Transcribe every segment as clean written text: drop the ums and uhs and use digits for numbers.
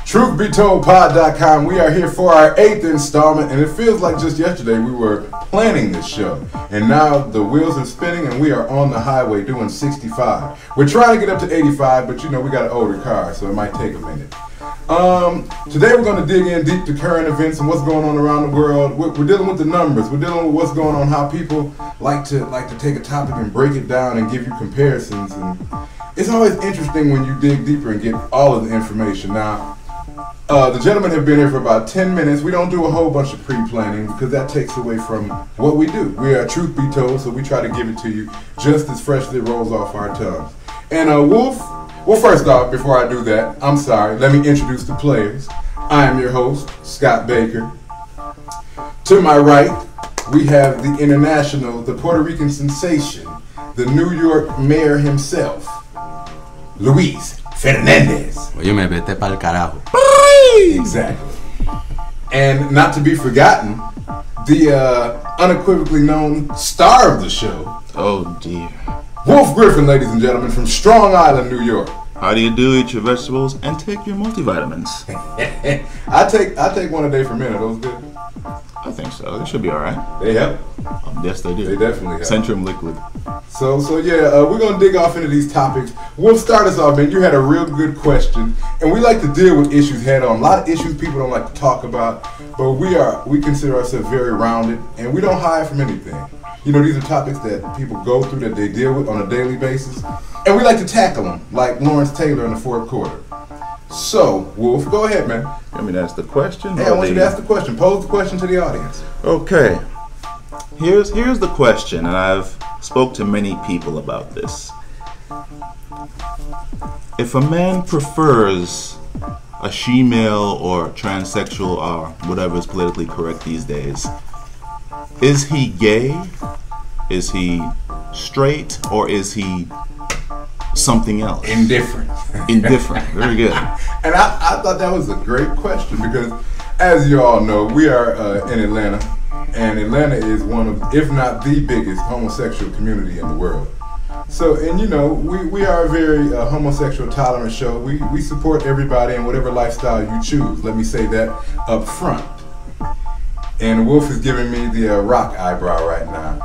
TruthBeToldPod.com. We are here for our 8th installment, and it feels like just yesterday we were planning this show. And now the wheels are spinning, and we are on the highway doing 65. We're trying to get up to 85, but you know we got an older car, so it might take a minute. Today we're going to dig in deep to current events and what's going on around the world. We're dealing with the numbers. We're dealing with what's going on, how people like to take a topic and break it down and give you comparisons. And it's always interesting when you dig deeper and get all of the information. Now, the gentlemen have been here for about 10 minutes. We don't do a whole bunch of pre-planning because that takes away from what we do. We are Truth Be Told, so we try to give it to you just as fresh as it rolls off our tongues. And Wolf, well, first off, before I do that, I'm sorry. Let me introduce the players. I am your host, Scott Baker. To my right, we have the international, the Puerto Rican sensation, the New York mayor himself, Luis Fernandez. Oye, me vete pa'l carajo. Exactly. And not to be forgotten, the unequivocally known star of the show. Oh dear. Wolf Griffin, ladies and gentlemen, from Strong Island, New York. How do you do? Eat your vegetables and take your multivitamins. I take one a day for men. Are those good? I think so. They should be all right. They help. Yes, they do. They definitely help. Centrum liquid. So yeah, we're gonna dig off into these topics. We'll start us off, man. You had a real good question, and we like to deal with issues head on. A lot of issues people don't like to talk about, but we consider ourselves very rounded, and we don't hide from anything. You know, these are topics that people go through, that they deal with on a daily basis, and we like to tackle them, like Lawrence Taylor in the fourth quarter. So, Wolf, go ahead, man. You want me to ask the question? Hey, I want you to ask the question. Pose the question to the audience. Okay. Here's the question, and I've spoke to many people about this. If a man prefers a she-male or transsexual or whatever is politically correct these days, is he gay? Is he straight? Or is he something else? Indifferent. Indifferent. Very good. And I thought that was a great question because, as you all know, we are in Atlanta, and Atlanta is one of, if not the biggest, homosexual community in the world. So, and you know, we are a very homosexual tolerant show. We support everybody in whatever lifestyle you choose. Let me say that up front. And Wolf is giving me the rock eyebrow right now.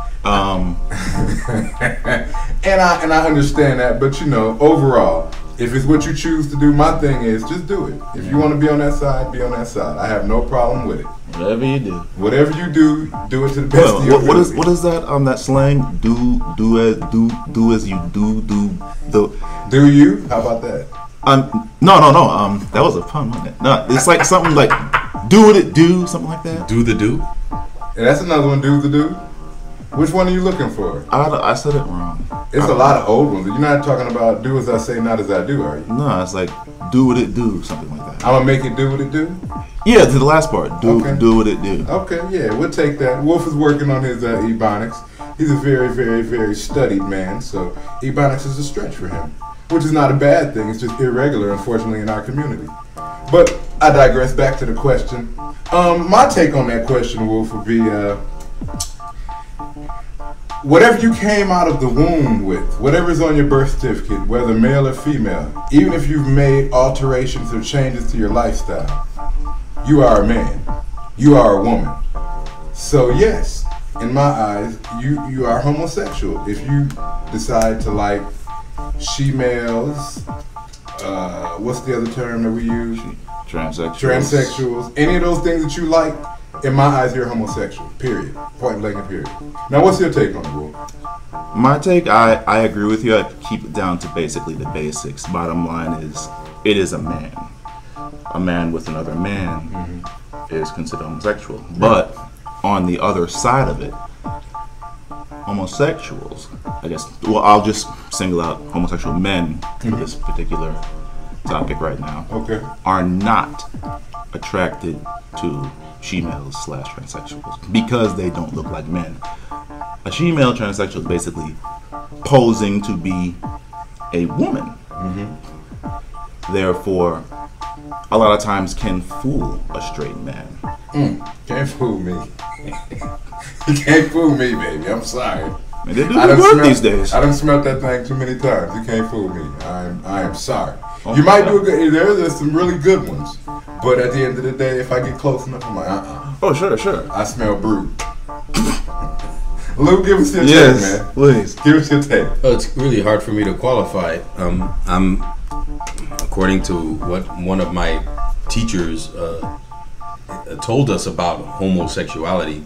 And I understand that, but you know, overall, if it's what you choose to do, my thing is just do it. If you want to be on that side, be on that side. I have no problem with it. Whatever you do. Whatever you do it to the best of your ability. What is that that slang? Do as you do. Do you? How about that? No. That was a pun, wasn't it? No, it's like something like do what it do, something like that. Do the do? And that's another one. Do the do. Which one are you looking for? I said it wrong. It's a lot of old ones. You're not talking about do as I say, not as I do, are you? No, it's like do what it do, something like that. I'm gonna make it do what it do? Yeah, to the last part. Do what it do. Okay, yeah, we'll take that. Wolf is working on his Ebonics. He's a very, very, very studied man, so Ebonics is a stretch for him. Which is not a bad thing, it's just irregular, unfortunately, in our community. But I digress, back to the question. My take on that question, Wolf, would be whatever you came out of the womb with, whatever's on your birth certificate, whether male or female, even if you've made alterations or changes to your lifestyle, you are a man. You are a woman. So yes, in my eyes, you are homosexual. If you decide to like she-males, what's the other term that we use? Transsexuals. Any of those things that you like, in my eyes, you're homosexual. Period. Point blank and period. Now, what's your take on the rule? My take, I agree with you. I keep it down to basically the basics. Bottom line is, it is a man. A man with another man is considered homosexual. But on the other side of it, homosexuals, I guess, well, I'll just single out homosexual men for this particular topic right now, are not attracted to she-males/transsexuals because they don't look like men. A she-male transsexual is basically posing to be a woman. Therefore, a lot of times can fool a straight man. Can't fool me. You can't fool me, baby. I'm sorry. Man, they do good work these days. I done smelled that thing too many times. You can't fool me. I am sorry. You might do a good. There's some really good ones, but at the end of the day, if I get close enough, I'm like, Oh, sure. I smell brute. Lou, give us your take, man. Please. Give us your take. Oh, it's really hard for me to qualify. I'm, according to what one of my teachers told us about homosexuality,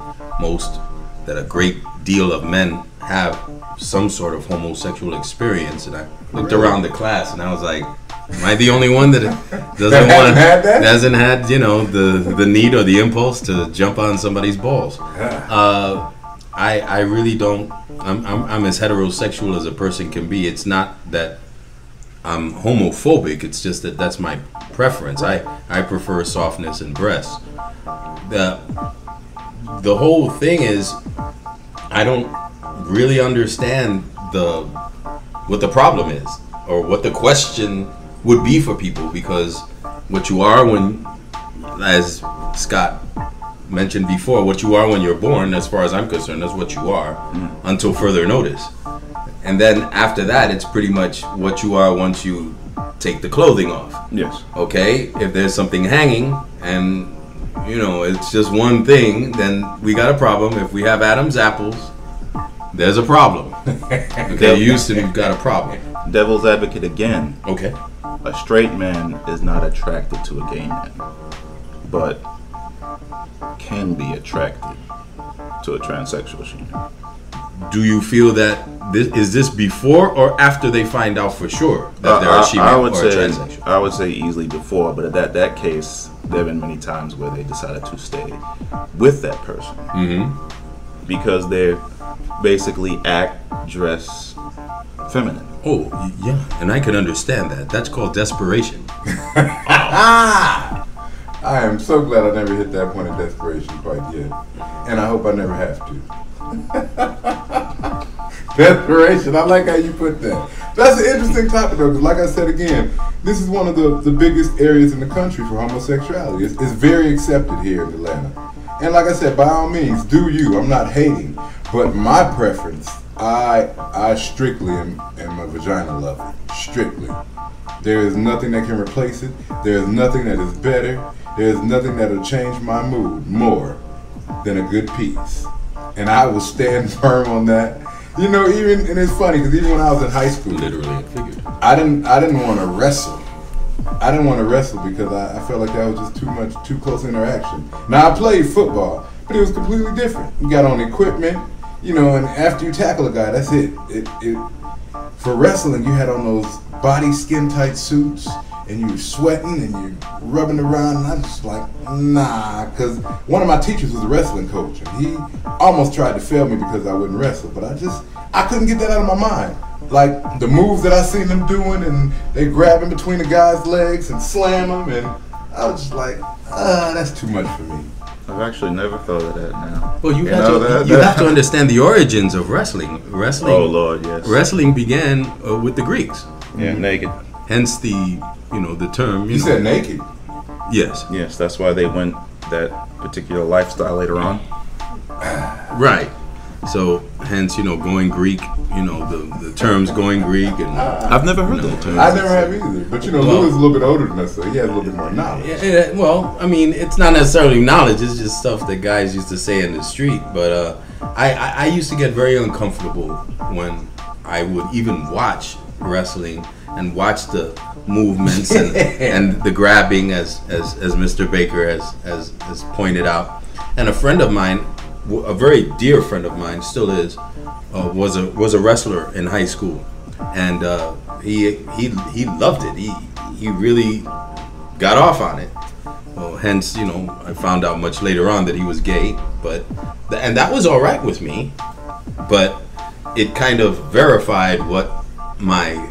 that a great deal of men have some sort of homosexual experience. And I looked around the class and I was like, am I the only one that hasn't had the need or the impulse to jump on somebody's balls? I really don't. I'm as heterosexual as a person can be. It's not that I'm homophobic. It's just that that's my preference. I prefer softness and breasts. The whole thing is, I don't really understand what the problem is or what the question would be for people, because what you are when, as Scott mentioned before, what you are when you're born, as far as I'm concerned, that's what you are until further notice. And then after that, it's pretty much what you are once you take the clothing off. Yes. Okay? If there's something hanging and, it's just one thing, then we got a problem. If we have Adam's apples, there's a problem. Okay, Houston, you've got a problem. Devil's advocate again. Okay. A straight man is not attracted to a gay man, but can be attracted to a transsexual female. Do you feel that is this before or after they find out for sure that they're a she-male or a transsexual? I would say easily before, but at that case, there have been many times where they decided to stay with that person because they basically dress feminine. Oh, yeah, and I can understand that. That's called desperation. I am so glad I never hit that point of desperation quite yet, and I hope I never have to. Desperation, I like how you put that. That's an interesting topic though, because like I said again, this is one of the biggest areas in the country for homosexuality. It's very accepted here in Atlanta. And like I said, by all means, do you. I'm not hating, but my preference, I strictly am a vagina lover. Strictly. There is nothing that can replace it. There is nothing that is better. There is nothing that will change my mood more than a good piece. And I will stand firm on that. And it's funny because even when I was in high school, literally and figuratively, I didn't want to wrestle. I didn't want to wrestle because I felt like that was just too close interaction. Now I played football, but it was completely different. You got on equipment, and after you tackle a guy, that's it. For wrestling, you had on those body skin tight suits, and you were sweating and you rubbing around, and I was just like, nah, because one of my teachers was a wrestling coach, and he almost tried to fail me because I wouldn't wrestle, but I couldn't get that out of my mind. Like the moves that I seen them doing, and they grab in between the guy's legs and slam them, and I was just like, that's too much for me. I've actually never thought of that now. Well, you have to understand the origins of wrestling. Oh Lord, yes. Wrestling began with the Greeks. Yeah, naked. Hence the term. You said naked. Yes. Yes, that's why they went that particular lifestyle later on. Right. So hence, going Greek, the terms going Greek, and I've never heard that term. I never have either. But Lou is a little bit older than us, so he has a little bit more knowledge. Yeah, well, I mean, it's not necessarily knowledge; it's just stuff that guys used to say in the street. But I used to get very uncomfortable when I would even watch wrestling and watch the movements and the grabbing, as Mr. Baker has pointed out. And a friend of mine, a very dear friend of mine, still is, was a wrestler in high school, and he loved it. He really got off on it. Well, hence, I found out much later on that he was gay, and that was all right with me, but it kind of verified what my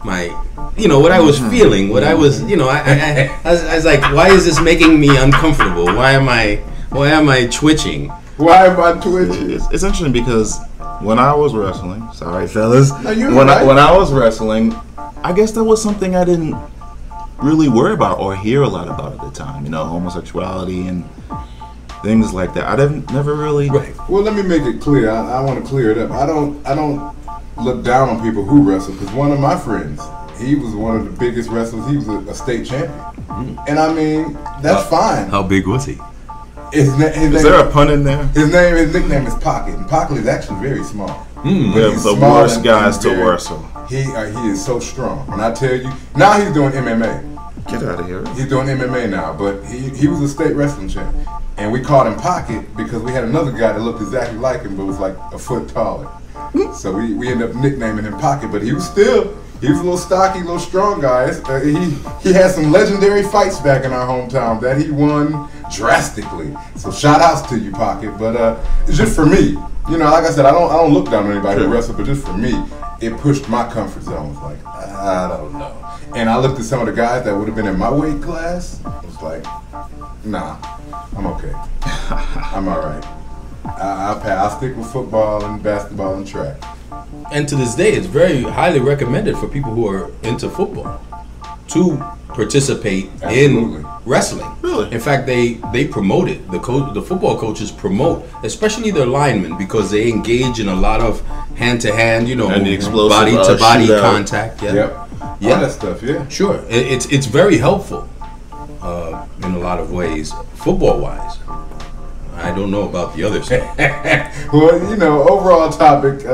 what I was feeling, what I was, I was like, why is this making me uncomfortable? Why am I twitching? Why am I twitching? It's interesting because when I was wrestling, sorry fellas, no, when I was wrestling, I guess that was something I didn't really worry about or hear a lot about at the time. Homosexuality and things like that. I never really. Right. Well, let me make it clear. I want to clear it up. I don't look down on people who wrestle, because one of my friends he was one of the biggest wrestlers. He was a state champion. And I mean, that's fine. How big was he? Is there a pun in there? His nickname is Pocket, and Pocket is actually very small. They're the worst guys to wrestle. He is so strong. When I tell you, now he's doing MMA. Get out of here. He's doing MMA now, but he was a state wrestling champ. And we called him Pocket because we had another guy that looked exactly like him, but was like a foot taller. So we ended up nicknaming him Pocket, but he was a little stocky, little strong guy. He had some legendary fights back in our hometown that he won drastically. So shout outs to you, Pocket. But it's just for me, you know, like I said, I don't look down on anybody who wrestles, but just for me, it pushed my comfort zone. It's like, I don't know. And I looked at some of the guys that would have been in my weight class. I was like, nah, I'm okay. I'm all right. I'll stick with football and basketball and track. And to this day, it's very highly recommended for people who are into football to participate in wrestling. Really? In fact, they promote it. The football coaches promote, especially their linemen, because they engage in a lot of hand-to-hand, you know, body-to-body contact. Yeah. Yep. Yeah. All that stuff. Yeah. Sure. It's very helpful in a lot of ways, football-wise. I don't know about the other stuff. Well, you know, overall topic.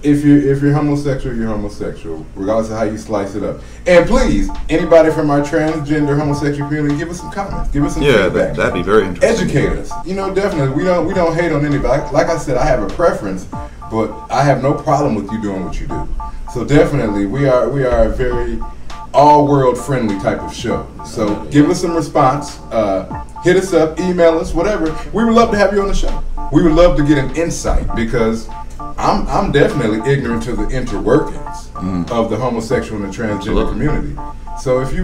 If you're homosexual, you're homosexual, regardless of how you slice it up. And please, anybody from our transgender homosexual community, give us some comments, give us some feedback. That'd be very interesting. Educate us. You know, definitely. We don't hate on anybody. Like I said, I have a preference, but I have no problem with you doing what you do. So definitely, we are a very all-world friendly type of show. So give us some response. Hit us up, email us, whatever. We would love to have you on the show. We would love to get an insight because I'm definitely ignorant to the interworkings of the homosexual and the transgender community. So if you